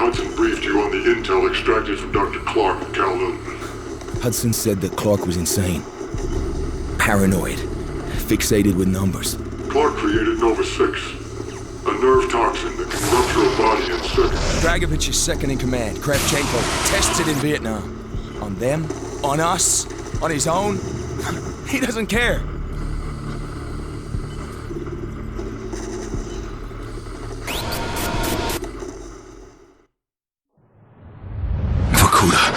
Hudson briefed you on the intel extracted from Dr. Clark at Kowloon. Hudson said that Clark was insane. Paranoid. Fixated with numbers. Clark created Nova 6, a nerve toxin that can rupture a body in seconds. Dragovich is second in command. Kravchenko tested in Vietnam. On them? On us? On his own? He doesn't care. Vorkuta.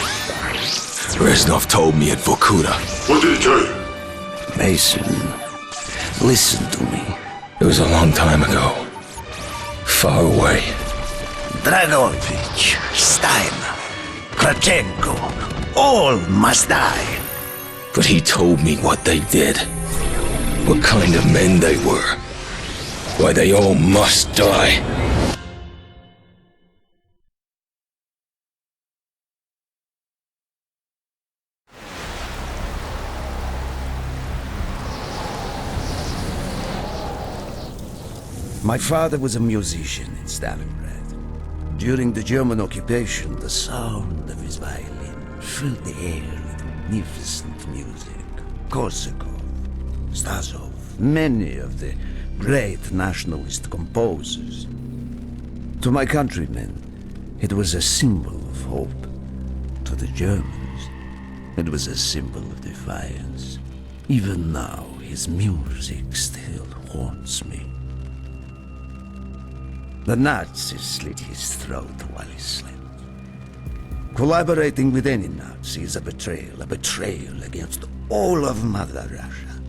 Reznov told me at Vorkuta. What did he tell you? Mason, listen to me. It was a long time ago. Far away. Dragovich, Steiner, Kravchenko, all must die. But he told me what they did. What kind of men they were. Why they all must die. My father was a musician in Stalingrad. During the German occupation, the sound of his violin filled the air with magnificent music. Korsakov, Stasov, many of the great nationalist composers. To my countrymen, it was a symbol of hope. To the Germans, it was a symbol of defiance. Even now, his music still haunts me. The Nazis slit his throat while he slept. Collaborating with any Nazi is a betrayal against all of Mother Russia.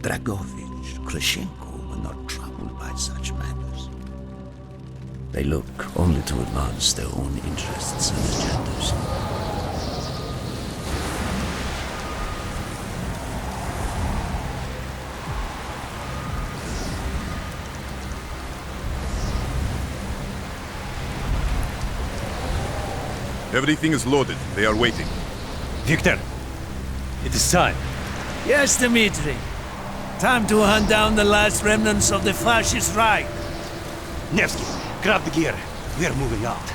Dragovich, Kravchenko were not troubled by such matters. They look only to advance their own interests and agendas. Everything is loaded. They are waiting. Victor, it is time. Yes, Dmitri. Time to hunt down the last remnants of the fascist Reich. Nevsky, grab the gear. We are moving out.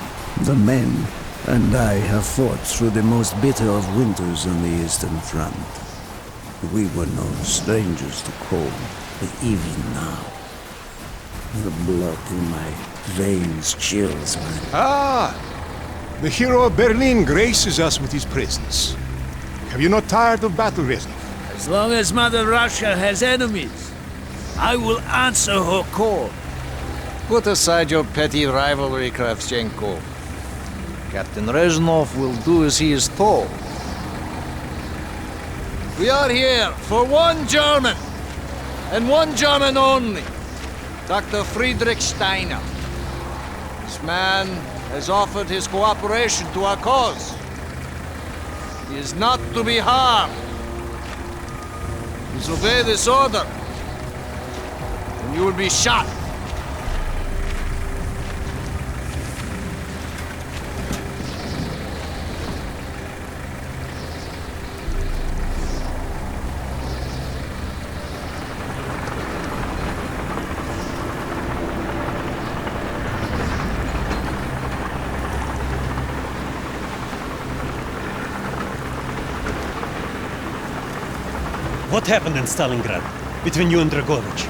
The men and I have fought through the most bitter of winters on the Eastern Front. We were no strangers to cold, but even now, the blood in my veins chills my... The hero of Berlin graces us with his presence. Have you not tired of battle, Reznov? As long as Mother Russia has enemies, I will answer her call. Put aside your petty rivalry, Kravchenko. Captain Reznov will do as he is told. We are here for one German, and one German only. Dr. Friedrich Steiner. This man has offered his cooperation to our cause. He is not to be harmed. Disobey this order, and you will be shot. What happened in Stalingrad between you and Dragovich?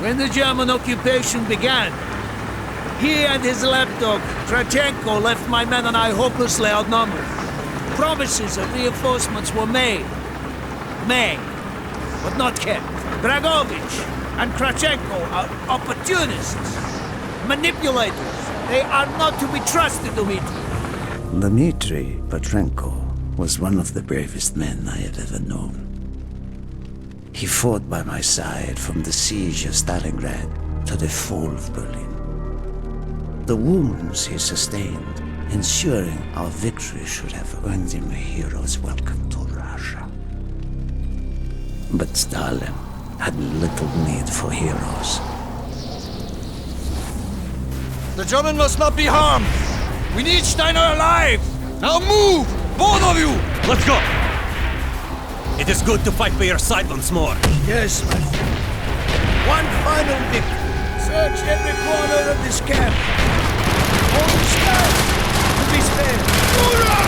When the German occupation began, he and his lapdog, Kravchenko, left my men and I hopelessly outnumbered. Promises of reinforcements were made, but not kept. Dragovich and Kravchenko are opportunists, manipulators. They are not to be trusted, Dmitri. Dmitri Petrenko was one of the bravest men I have ever known. He fought by my side from the siege of Stalingrad to the fall of Berlin. The wounds he sustained, ensuring our victory, should have earned him a hero's welcome to Russia. But Stalin had little need for heroes. The German must not be harmed. We need Steiner alive. Now move, both of you. Let's go. It is good to fight by your side once more. Yes, my friend. One final victory. Search every corner of this camp. Hold still! To be spared! Hoorah!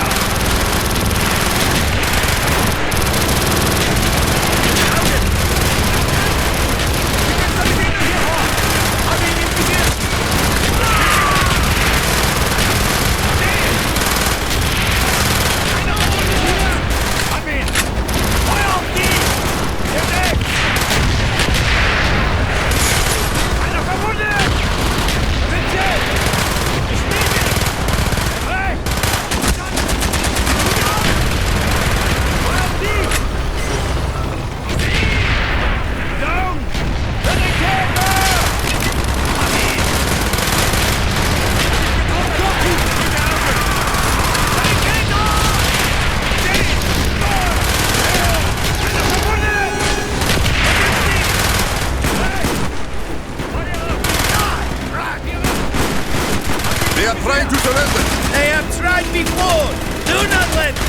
They are trying to surrender! They have tried before! Do not let them!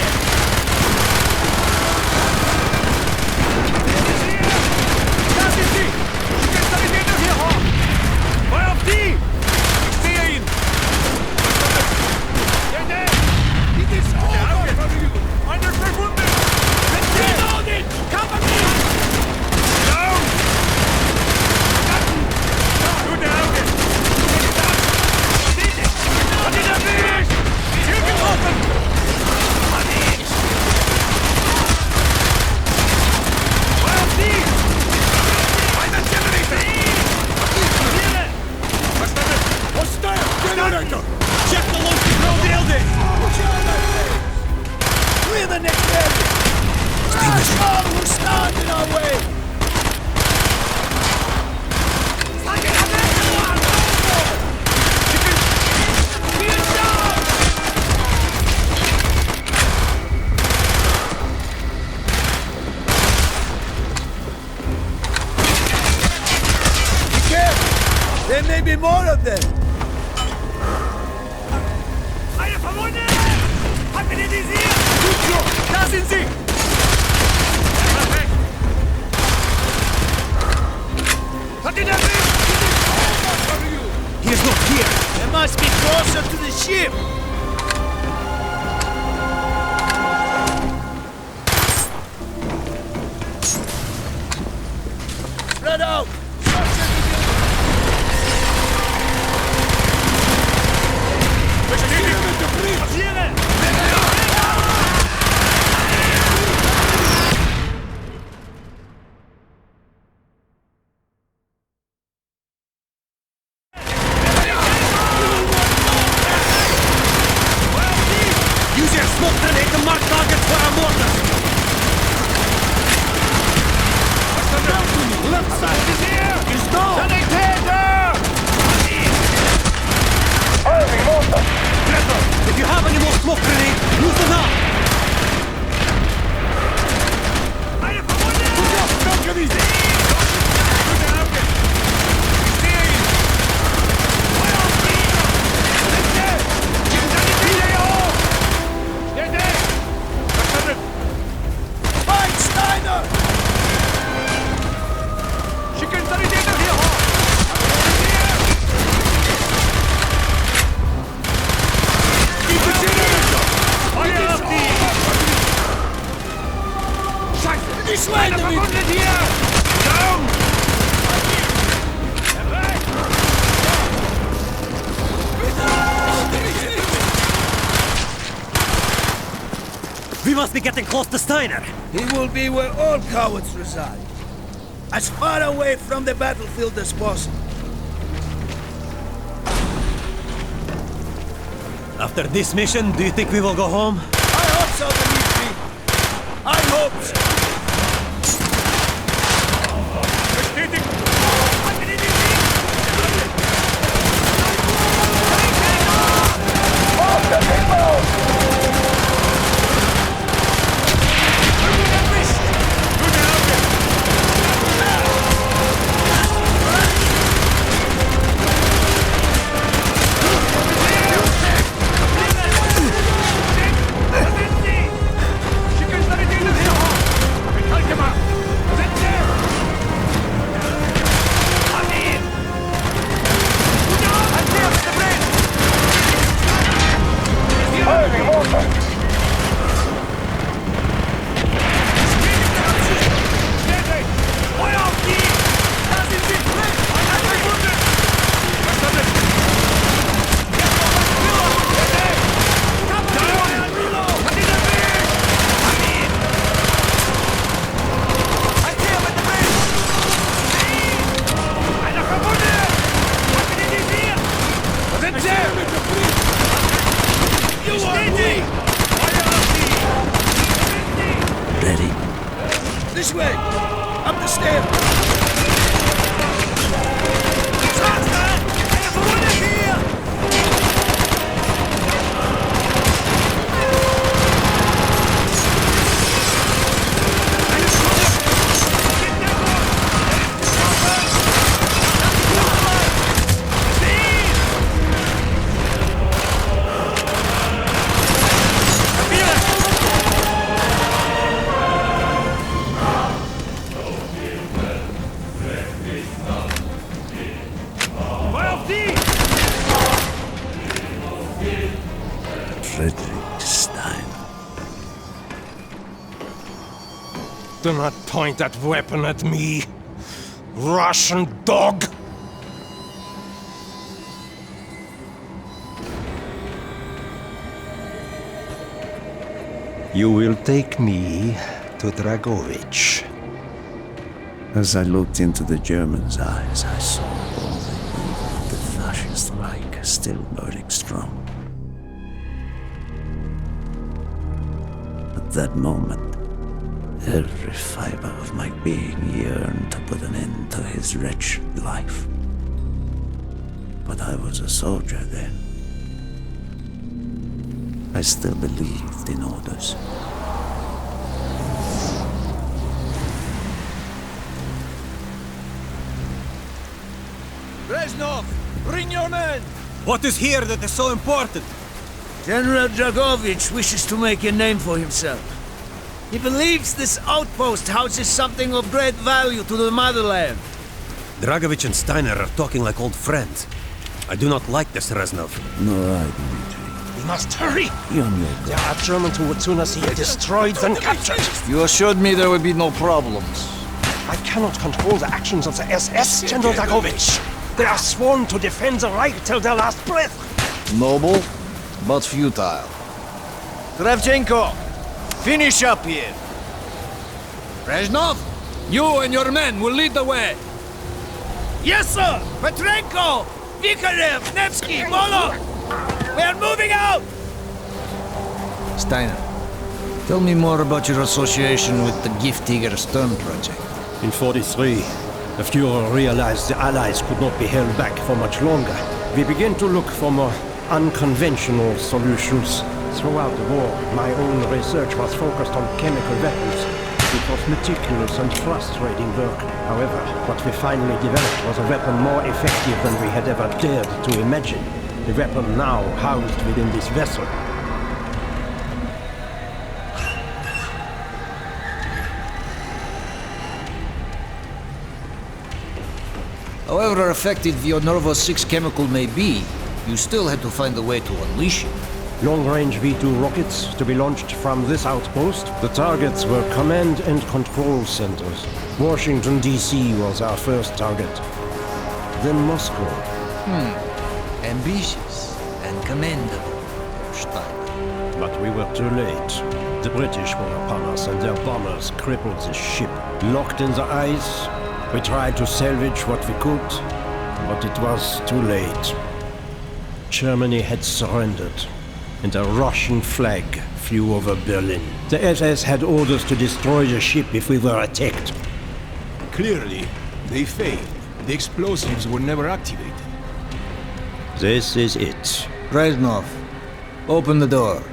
Check the low control building! Clear the next area! Crash all who stand in our way! Be careful! There may be more of them! Da sind sie! He's not here! They must be closer to the ship! Spread out! Use your smoke grenade to mark targets for our mortars! Left side is here! Is gone! Sanitäter! If you have any more smoke grenades, use them now! Fight Steiner! Die Schweine verwundet hier! Down! We must be getting close to Steiner! He will be where all cowards reside. As far away from the battlefield as possible. After this mission, do you think we will go home? I hope so, Dimitri. I hope so. ready? This way! Up the stairs! Shots, man! I have a woman here! Frederick Stein. Do not point that weapon at me, Russian dog! You will take me to Dragovich. As I looked into the German's eyes, I saw all the evil of the fascist Reich still burning strong. At that moment, every fiber of my being yearned to put an end to his wretched life. But I was a soldier then. I still believed in orders. Reznov, bring your men! What is here that is so important? General Dragovich wishes to make a name for himself. He believes this outpost houses something of great value to the motherland. Dragovich and Steiner are talking like old friends. I do not like this, Reznov. Nor I, Dmitri. We must hurry! Be on your There guard. are Germans who would sooner see you destroyed than captured. You assured me there would be no problems. I cannot control the actions of the SS, General Dragovich. They are sworn to defend the Reich till their last breath. Noble, but futile. Kravchenko, finish up here. Reznov, you and your men will lead the way. Yes, sir! Petrenko! Vikarev! Nevsky! Molo! We are moving out! Steiner, tell me more about your association with the Giftiger Stern project. In 43, the Fuhrer realized the Allies could not be held back for much longer. We began to look for more unconventional solutions. Throughout the war, my own research was focused on chemical weapons. It was meticulous and frustrating work. However, what we finally developed was a weapon more effective than we had ever dared to imagine. The weapon now housed within this vessel. However effective your Nervo 6 chemical may be, you still had to find a way to unleash it. Long-range V2 rockets to be launched from this outpost. The targets were command and control centers. Washington, D.C. was our first target. Then Moscow. Ambitious and commendable, Steiner. But we were too late. The British were upon us and their bombers crippled the ship. Locked in the ice, we tried to salvage what we could, but it was too late. Germany had surrendered, and a Russian flag flew over Berlin. The SS had orders to destroy the ship if we were attacked. Clearly, they failed. The explosives were never activated. This is it. Reznov, open the door.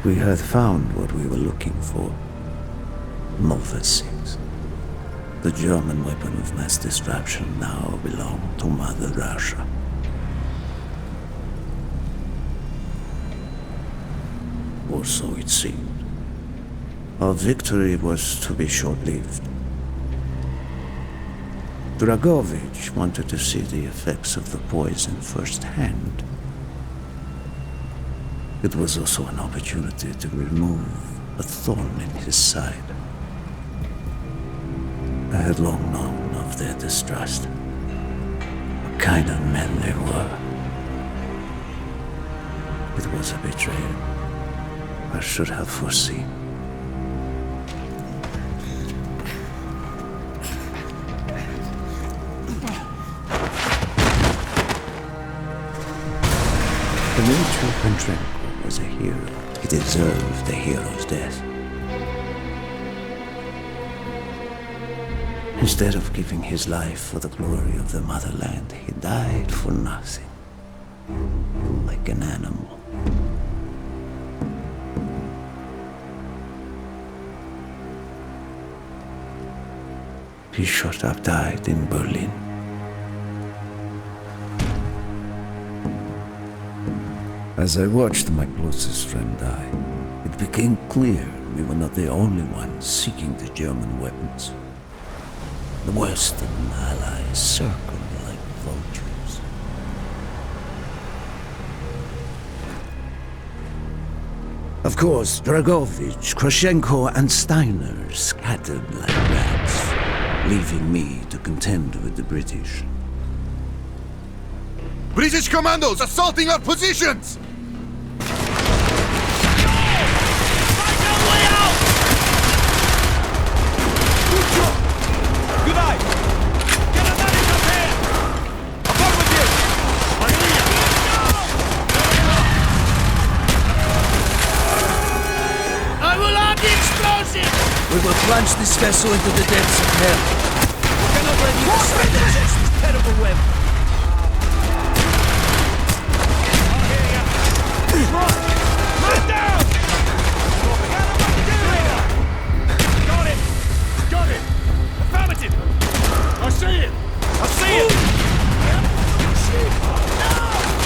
We had found what we were looking for. Nova 6. The German weapon of mass destruction now belonged to Mother Russia. Or so it seemed. Our victory was to be short-lived. Dragovich wanted to see the effects of the poison firsthand. It was also an opportunity to remove a thorn in his side. I had long known of their distrust. What kind of men they were. It was a betrayal I should have foreseen. Dmitri Petrenko was a hero. He deserved a hero's death. Instead of giving his life for the glory of the motherland, he died for nothing. Like an animal. He should have died in Berlin. As I watched my closest friend die, it became clear we were not the only ones seeking the German weapons. The Western allies circled like vultures. Of course, Dragovich, Krashenko, and Steiner scattered like rats, leaving me to contend with the British. British commandos assaulting our positions! We will plunge this vessel into the depths of hell. We cannot let either side access this terrible web. Man down! Got it! Got it! Affirmative! I see it! I see it!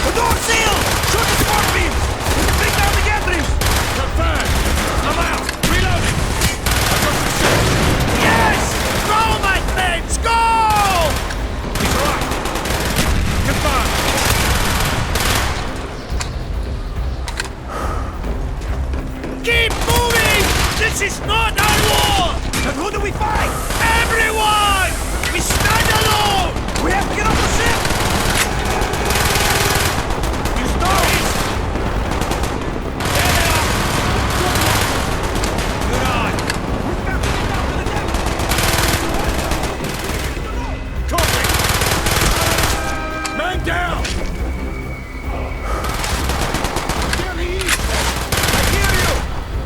The door seal! Shoot the spark beams! We can take down the gatherings! Confirmed! I'm out! Reloading! Yes! Go, my friends! Go! He's right! Confirmed! Keep moving! This is not our war! And who do we fight? Everyone! We stand alone! We have to get off the ship! You started! There they are! Good eye! We're bouncing down to the deck! Copy! Man down! Kill the east! I hear you!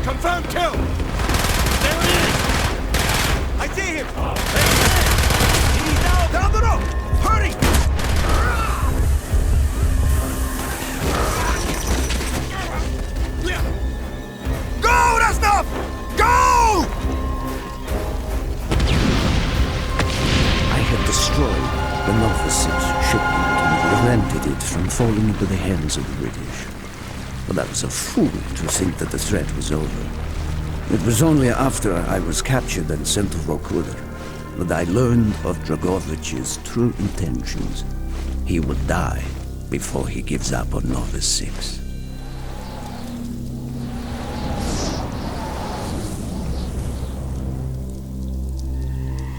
Confirm kill! There he is! I see him! He's down the road! Hurry! Go, Rostov! Go! I had destroyed the Nova 6 shipment and prevented it from falling into the hands of the British. But I was a fool to think that the threat was over. It was only after I was captured and sent to Vorkuta that I learned of Dragovich's true intentions. He would die before he gives up on Nova 6.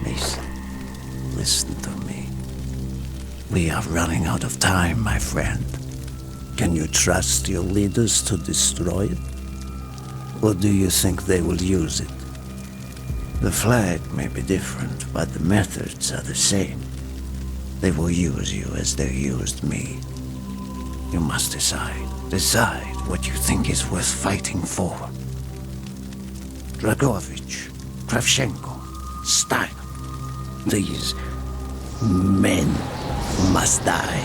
Mason, listen to me. We are running out of time, my friend. Can you trust your leaders to destroy it? Or do you think they will use it? The flag may be different, but the methods are the same. They will use you as they used me. You must decide. Decide what you think is worth fighting for. Dragovich, Kravchenko, Stein. These men must die